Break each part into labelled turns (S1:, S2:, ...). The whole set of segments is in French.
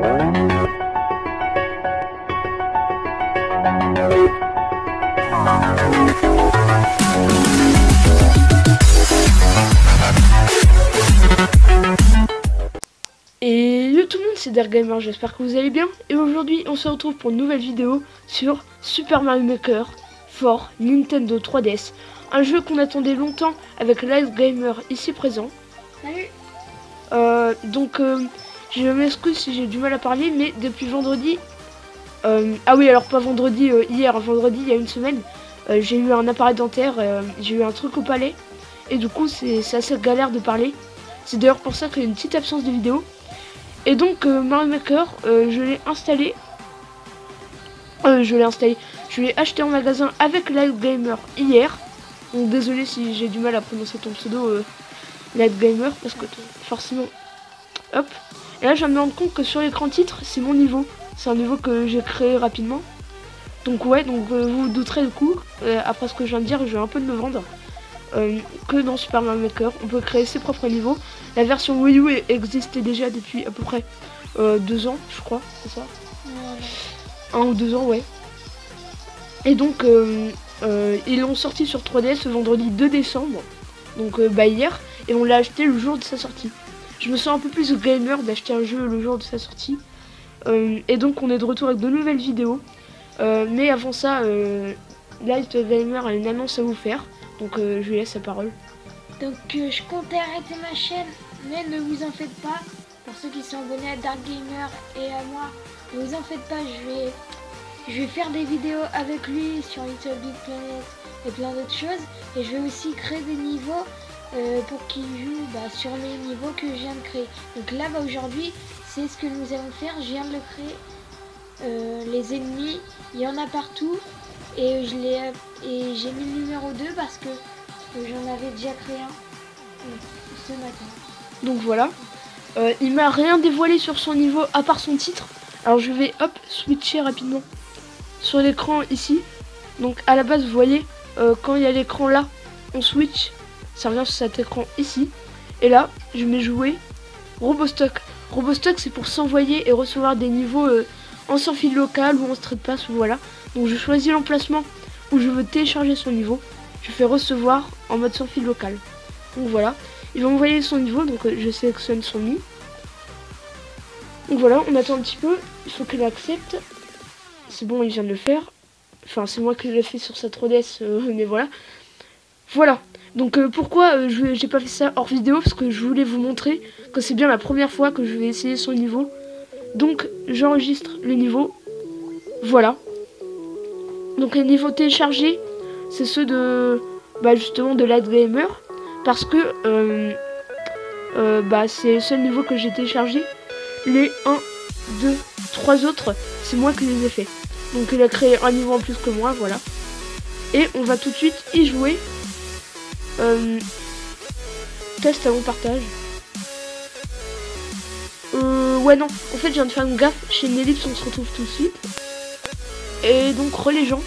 S1: Et yo tout le monde, c'est Dergamer, j'espère que vous allez bien. Et aujourd'hui on se retrouve pour une nouvelle vidéo sur Super Mario Maker for Nintendo 3DS. Un jeu qu'on attendait longtemps avec Light Gamer ici présent.
S2: Salut.
S1: Je m'excuse si j'ai du mal à parler, mais depuis vendredi... ah oui, alors pas vendredi, hier, vendredi, il y a une semaine, j'ai eu un appareil dentaire, j'ai eu un truc au palais. Et du coup c'est assez galère de parler. C'est d'ailleurs pour ça qu'il y a une petite absence de vidéo. Et donc Mario Maker, je l'ai installé. Je l'ai acheté en magasin avec Light Gamer hier. Donc désolé si j'ai du mal à prononcer ton pseudo Light Gamer, parce que forcément. Hop. Et là je viens de me rendre compte que sur l'écran titre c'est mon niveau. C'est un niveau que j'ai créé rapidement. Donc ouais, donc vous vous douterez du coup, après ce que je viens de dire, je vais un peu de me vendre. Que dans Super Mario Maker, on peut créer ses propres niveaux. La version Wii U existait déjà depuis à peu près 2 ans, je crois, c'est ça? 1 ou 2 ans, ouais. Et donc, ils l'ont sorti sur 3DS le vendredi 2 décembre, donc hier, et on l'a acheté le jour de sa sortie. Je me sens un peu plus gamer d'acheter un jeu le jour de sa sortie. Et donc, on est de retour avec de nouvelles vidéos. Mais avant ça, Light Gamer a une annonce à vous faire. Donc je lui laisse la parole.
S2: Donc je comptais arrêter ma chaîne, mais ne vous en faites pas. Pour ceux qui sont abonnés à Dark Gamer et à moi, ne vous en faites pas, je vais faire des vidéos avec lui sur Little Big Planet et plein d'autres choses. Et je vais aussi créer des niveaux pour qu'il joue sur les niveaux que je viens de créer. Donc là aujourd'hui, c'est ce que nous allons faire. Je viens de le créer. Les ennemis, il y en a partout. Et j'ai mis le numéro 2 parce que j'en avais déjà créé un ce matin.
S1: Donc voilà. Il m'a rien dévoilé sur son niveau à part son titre. Alors je vais hop switcher rapidement sur l'écran ici. Donc à la base vous voyez quand il y a l'écran là, on switch. Ça revient sur cet écran ici. Et là je mets jouer Robostock. Robostock c'est pour s'envoyer et recevoir des niveaux en sans fil local ou en street pass ou voilà. Donc je choisis l'emplacement où je veux télécharger son niveau. Je fais recevoir en mode sans fil local. Donc voilà, il va m'envoyer son niveau, donc je sélectionne son mi. Donc voilà, on attend un petit peu, il faut qu'il accepte. C'est bon, il vient de le faire. Enfin, c'est moi qui l'ai fait sur sa 3DS, mais voilà. Voilà, donc pourquoi j'ai pas fait ça hors vidéo? Parce que je voulais vous montrer que c'est bien la première fois que je vais essayer son niveau. Donc j'enregistre le niveau. Voilà. Donc les niveaux téléchargés, c'est ceux de justement de Light Gamer, parce que c'est le seul niveau que j'ai téléchargé. Les 1, 2, 3 autres, c'est moi qui les ai fait. Donc il a créé un niveau en plus que moi, voilà. Et on va tout de suite y jouer. Test avant partage. Ouais non, en fait je viens de faire une gaffe. Chez Nellips on se retrouve tout de suite. Et donc les gens,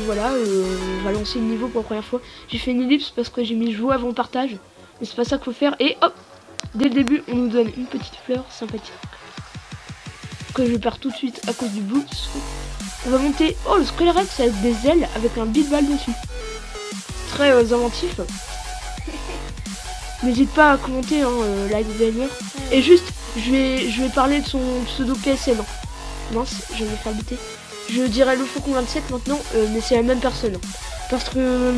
S1: voilà, on va lancer le niveau pour la première fois. J'ai fait une ellipse parce que j'ai mis jouer avant partage, mais c'est pas ça qu'il faut faire. Et hop, dès le début on nous donne une petite fleur sympathique que je perds tout de suite à cause du boost. On va monter, oh le Squelerex avec des ailes avec un beatball dessus, très inventif. N'hésite pas à commenter Light Gamer. Et juste je vais parler de son pseudo PSN. Mince, je vais me faire buter. Je dirais le Faucon 27 maintenant, mais c'est la même personne. Parce que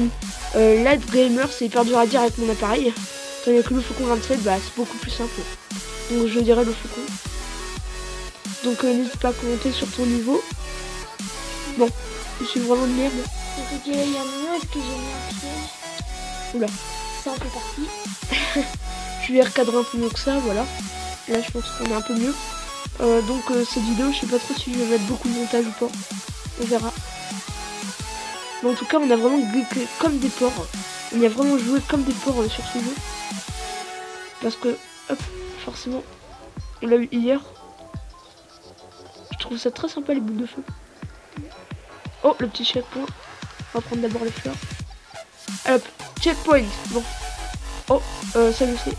S1: Light Gamer, c'est hyper dur à dire avec mon appareil. Tandis que le Faucon 27, c'est beaucoup plus simple. Donc je dirais le Faucon. Donc n'hésite pas à commenter sur ton niveau. Bon, je suis vraiment de merde.
S2: Est-ce qu'il y a un est-ce que j'ai mis un piège?
S1: Oula.
S2: Ça en fait partie.
S1: Je vais recadrer un peu mieux que ça, voilà. Là je pense qu'on est un peu mieux. Cette vidéo, je sais pas trop si je vais mettre beaucoup de montage ou pas. On verra. Mais en tout cas, on a vraiment geeké comme des porcs. On y a vraiment joué comme des porcs sur ce jeu. Parce que, hop, forcément, on l'a eu hier. Je trouve ça très sympa les boules de feu. Oh, le petit checkpoint. On va prendre d'abord les fleurs. Hop, checkpoint. Bon. Oh, ça je sais.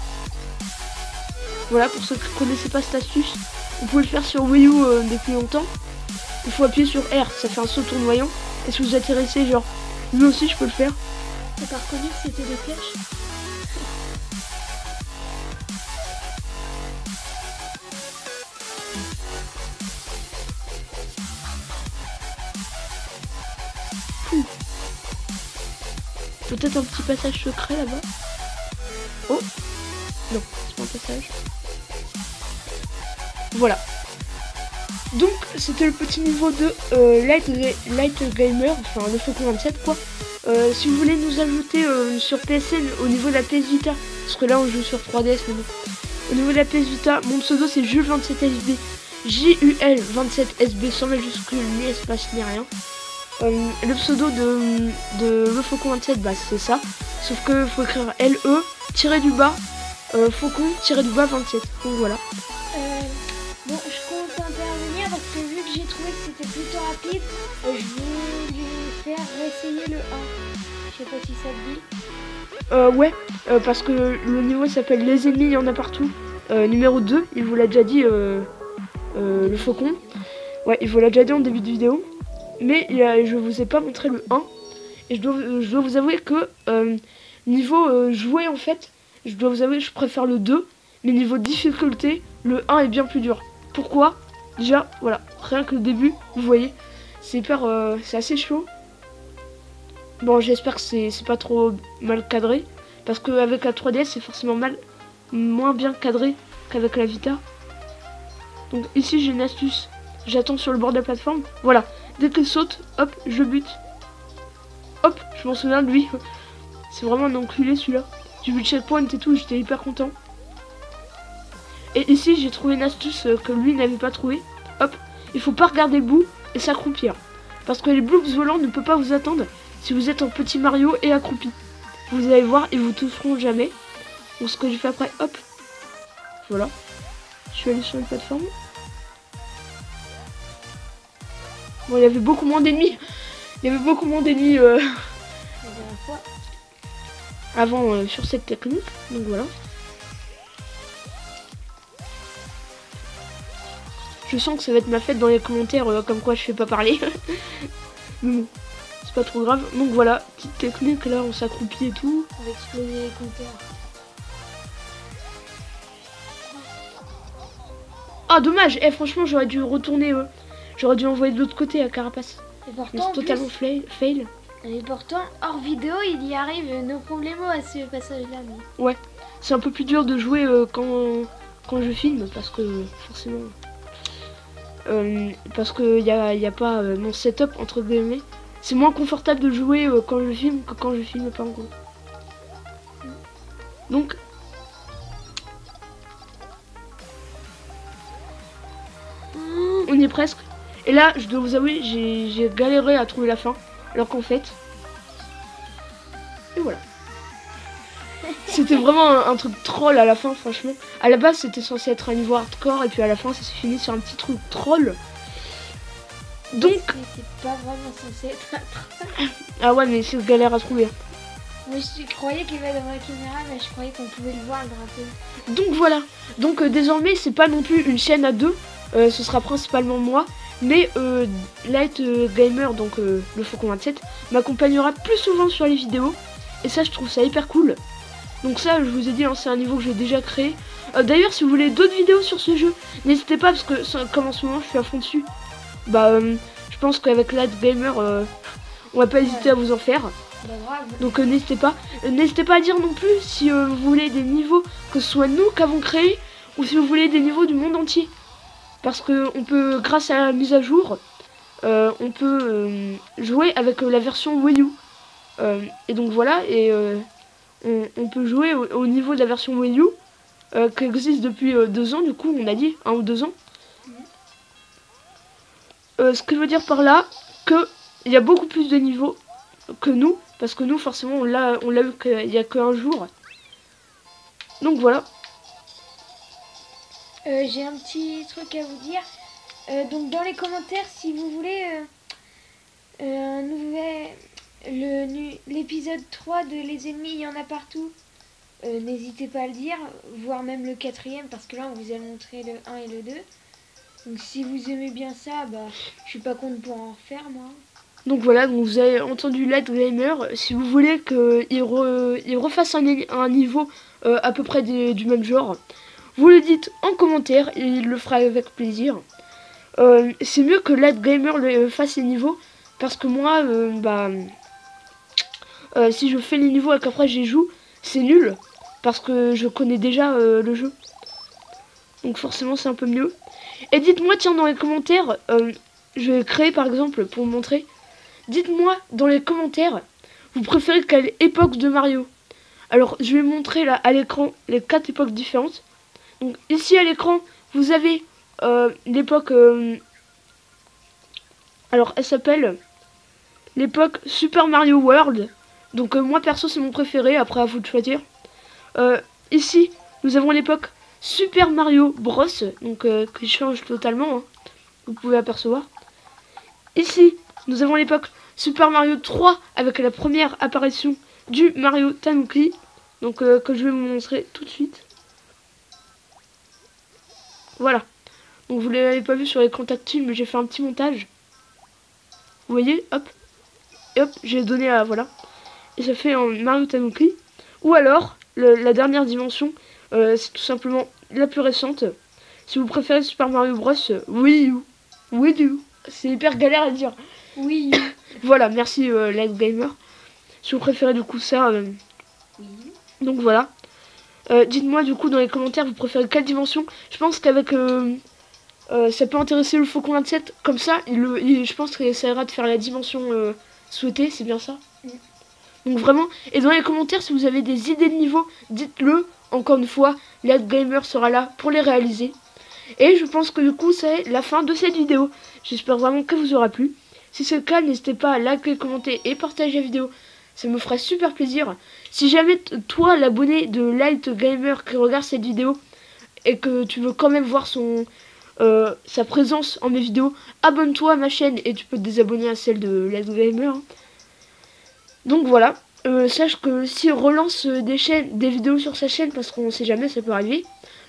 S1: Voilà, pour ceux qui ne connaissaient pas cette astuce, Vous pouvez le faire sur Wii U depuis longtemps. Il faut appuyer sur R, ça fait un saut tournoyant. Et si vous atterrissez, genre, lui aussi je peux le faire.
S2: T'as pas reconnu que c'était des pièges?
S1: Peut-être un petit passage secret là-bas. Oh non, c'est pas un passage. Voilà. Donc c'était le petit niveau de Light Gamer, enfin le Faucon 27 quoi. Si vous voulez nous ajouter sur PSN au niveau de la PS Vita, parce que là on joue sur 3DS mais bon. Au niveau de la PS Vita, mon pseudo c'est Jules27SB, JUL27SB sans majuscule ni espace ni rien. Le pseudo de le Faucon 27, bah c'est ça. Sauf que faut écrire LE tiré du bas Faucon tiré du bas 27. Donc voilà.
S2: Bon, je compte intervenir parce que vu que j'ai trouvé que c'était plutôt rapide, je vais lui faire réessayer le 1. Je sais pas si ça te dit.
S1: Ouais, parce que le niveau s'appelle Les ennemis, il y en a partout. Numéro 2, il vous l'a déjà dit, le Faucon. Ouais, il vous l'a déjà dit en début de vidéo. Mais je vous ai pas montré le 1. Et je dois vous avouer que niveau jouer en fait, je dois vous avouer que je préfère le 2. Mais niveau difficulté, le 1 est bien plus dur. Pourquoi? Déjà, voilà, rien que le début, vous voyez, c'est hyper, c'est assez chaud. Bon, j'espère que c'est pas trop mal cadré. Parce qu'avec la 3DS, c'est forcément moins bien cadré qu'avec la Vita. Donc ici, j'ai une astuce. J'attends sur le bord de la plateforme. Voilà. Dès que saute, hop, je bute. Hop, je m'en souviens de lui. C'est vraiment un enculé celui-là. J'ai vu le checkpoint et tout, j'étais hyper content. Et ici, j'ai trouvé une astuce que lui n'avait pas trouvé. Hop, il faut pas regarder le bout et s'accroupir. Parce que les bloops volants ne peuvent pas vous attendre si vous êtes en petit Mario et accroupi. Vous allez voir, ils vous toucheront jamais. Donc ce que j'ai fait après, hop. Voilà. Je suis allé sur une plateforme. Bon, il y avait beaucoup moins d'ennemis. Il y avait beaucoup moins d'ennemis avant sur cette technique. Donc voilà. Je sens que ça va être ma fête dans les commentaires comme quoi je fais pas parler. Mais bon, c'est pas trop grave. Donc voilà, petite technique là, on s'accroupit et tout.
S2: On va exploser les compteurs.
S1: Ah dommage, franchement j'aurais dû retourner, j'aurais dû envoyer de l'autre côté à Carapace.
S2: Et pourtant,
S1: mais c'est totalement fail.
S2: Et pourtant, hors vidéo, il y arrive no problemo à ce passage-là. Mais...
S1: Ouais, c'est un peu plus dur de jouer quand je filme parce que forcément... parce que y a pas mon setup entre guillemets. C'est moins confortable de jouer quand je filme que quand je filme pas en gros. Donc on y est presque. Et là, je dois vous avouer, j'ai galéré à trouver la fin. Alors qu'en fait... Et voilà. C'était vraiment un truc troll à la fin, franchement. À la base, c'était censé être un niveau hardcore. Et puis à la fin, ça s'est fini sur un petit truc troll. Donc...
S2: C'est pas vraiment censé être un troll.
S1: Ah ouais, mais c'est galère à trouver.
S2: Moi, je croyais qu'il va dans la caméra, mais je croyais qu'on pouvait le voir, le drapeau.
S1: Donc voilà. Donc désormais, c'est pas non plus une chaîne à deux. Ce sera principalement moi. Mais Light Gamer, donc le Faucon 27, m'accompagnera plus souvent sur les vidéos. Et ça, je trouve ça hyper cool. Donc ça, je vous ai dit, hein, c'est un niveau que j'ai déjà créé. D'ailleurs, si vous voulez d'autres vidéos sur ce jeu, n'hésitez pas, parce que comme en ce moment, je suis à fond dessus. Bah, je pense qu'avec Light Gamer, on va pas hésiter à vous en faire.
S2: Bah, grave.
S1: Donc n'hésitez pas. N'hésitez pas à dire non plus si vous voulez des niveaux que ce soit nous qu'avons créés, ou si vous voulez des niveaux du monde entier. Parce que on peut, grâce à la mise à jour, on peut jouer avec la version Wii U. Et donc voilà, et on peut jouer au niveau de la version Wii U, qui existe depuis 2 ans, du coup, on a dit, 1 ou 2 ans. Ce que je veux dire par là, qu'il y a beaucoup plus de niveaux que nous, parce que nous, forcément, on l'a eu qu'il y a qu'un jour. Donc voilà.
S2: J'ai un petit truc à vous dire. Donc dans les commentaires, si vous voulez l'épisode 3 de Les ennemis, il y en a partout. N'hésitez pas à le dire, voire même le 4e, parce que là on vous a montré le 1 et le 2. Donc si vous aimez bien ça, bah je suis pas contre pour en refaire moi.
S1: Donc voilà, donc vous avez entendu Lad Gamer. Si vous voulez qu'il refasse un niveau à peu près du même genre, vous le dites en commentaire et il le fera avec plaisir. C'est mieux que Lad Gamer le fasse les niveaux parce que moi, si je fais les niveaux et qu'après j'y joue, c'est nul parce que je connais déjà le jeu. Donc forcément c'est un peu mieux. Et dites-moi tiens dans les commentaires, je vais créer par exemple pour vous montrer. Dites-moi dans les commentaires, vous préférez quelle époque de Mario? Alors je vais montrer là à l'écran les 4 époques différentes. Donc ici à l'écran vous avez l'époque, alors elle s'appelle l'époque Super Mario World. Donc moi perso c'est mon préféré, après à vous de choisir. Ici nous avons l'époque Super Mario Bros. Donc qui change totalement, hein, vous pouvez apercevoir. Ici nous avons l'époque Super Mario 3 avec la première apparition du Mario Tanuki. Donc que je vais vous montrer tout de suite. Voilà. Donc vous l'avez pas vu sur l'écran tactile mais j'ai fait un petit montage. Vous voyez, hop. Et hop, j'ai donné à voilà. Et ça fait un Mario Tanuki. Ou alors, la dernière dimension, c'est tout simplement la plus récente. Si vous préférez Super Mario Bros, Wii U. Wii U. C'est hyper galère à dire.
S2: Oui.
S1: Voilà, merci Light Gamer. Si vous préférez du coup ça.
S2: Oui.
S1: Donc voilà. Dites-moi du coup dans les commentaires, vous préférez quelle dimension? Je pense qu'avec... ça peut intéresser le Faucon 27. Comme ça, je pense qu'il essaiera de faire la dimension souhaitée, c'est bien ça? Donc vraiment, et dans les commentaires, si vous avez des idées de niveau, dites-le. Encore une fois, Light Gamer sera là pour les réaliser. Et je pense que du coup, c'est la fin de cette vidéo. J'espère vraiment qu'elle vous aura plu. Si c'est le cas, n'hésitez pas à liker, commenter et partager la vidéo. Ça me ferait super plaisir. Si jamais toi, l'abonné de Light Gamer qui regarde cette vidéo, et que tu veux quand même voir sa présence en mes vidéos, abonne-toi à ma chaîne et tu peux te désabonner à celle de Light Gamer. Donc voilà. Sache que si on relance des vidéos sur sa chaîne, parce qu'on sait jamais, ça peut arriver,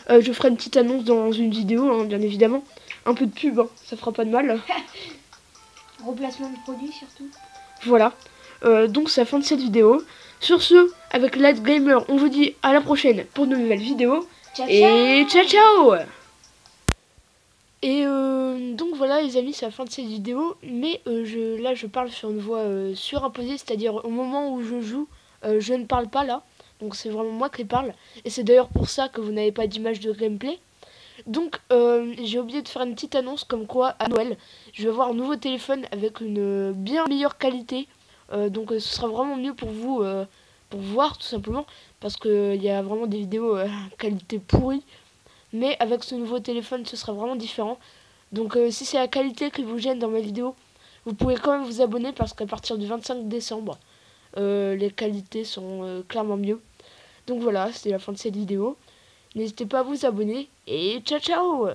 S1: je ferai une petite annonce dans une vidéo, hein, bien évidemment. Un peu de pub, hein, ça fera pas de mal.
S2: Replacement de produit surtout.
S1: Voilà. Donc c'est la fin de cette vidéo. Sur ce, avec Light Gamer, on vous dit à la prochaine pour de nouvelles vidéos.
S2: Ciao,
S1: Et
S2: ciao.
S1: ciao ciao. Et donc voilà les amis, c'est la fin de cette vidéo. Mais là je parle sur une voix surimposée, c'est-à-dire au moment où je joue, je ne parle pas là. Donc c'est vraiment moi qui parle. Et c'est d'ailleurs pour ça que vous n'avez pas d'image de gameplay. Donc j'ai oublié de faire une petite annonce comme quoi à Noël je vais avoir un nouveau téléphone avec une bien meilleure qualité. Donc ce sera vraiment mieux pour vous pour voir tout simplement. Parce qu'il y a vraiment des vidéos qualité pourrie. Mais avec ce nouveau téléphone ce sera vraiment différent. Donc si c'est la qualité qui vous gêne dans mes vidéos, vous pouvez quand même vous abonner parce qu'à partir du 25 décembre les qualités sont clairement mieux. Donc voilà, c'était la fin de cette vidéo. N'hésitez pas à vous abonner et ciao ciao.